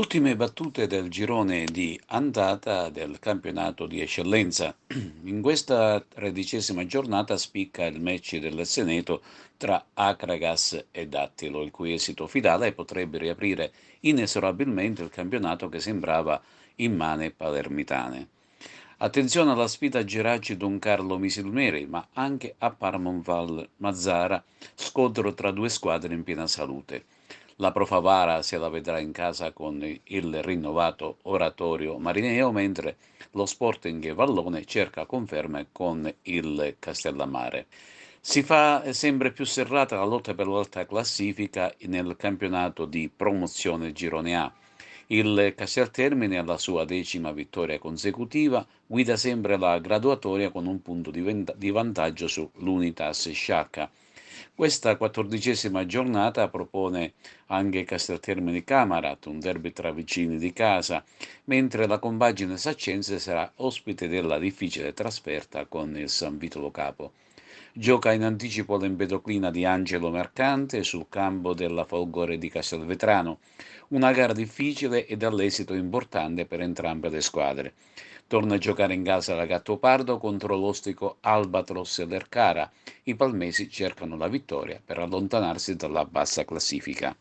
Ultime battute del girone di andata del campionato di eccellenza. In questa 13ª giornata spicca il match del Seneto tra Akragas e Dattilo, il cui esito finale potrebbe riaprire inesorabilmente il campionato che sembrava in mani palermitane. Attenzione alla sfida Geraci Don Carlo Misilmeri, ma anche a Paramonval Mazzara, scontro tra due squadre in piena salute. La Profavara se la vedrà in casa con il rinnovato oratorio Marineo, mentre lo Sporting Vallone cerca conferme con il Castellammare. Si fa sempre più serrata la lotta per l'alta classifica nel campionato di promozione Girone A. Il Casteltermine, alla sua 10ª vittoria consecutiva, guida sempre la graduatoria con un punto di vantaggio sull'Unitas Sciacca. Questa 14ª giornata propone anche Casteltermini Camarat, un derby tra vicini di casa, mentre la compagine saccense sarà ospite della difficile trasferta con il San Vito Lo Capo. Gioca in anticipo l'Empedoclina di Angelo Mercante sul campo della Folgore di Castelvetrano, una gara difficile e dall'esito importante per entrambe le squadre. Torna a giocare in casa la Gattopardo contro l'ostico Albatros Lercara. I palmesi cercano la vittoria per allontanarsi dalla bassa classifica.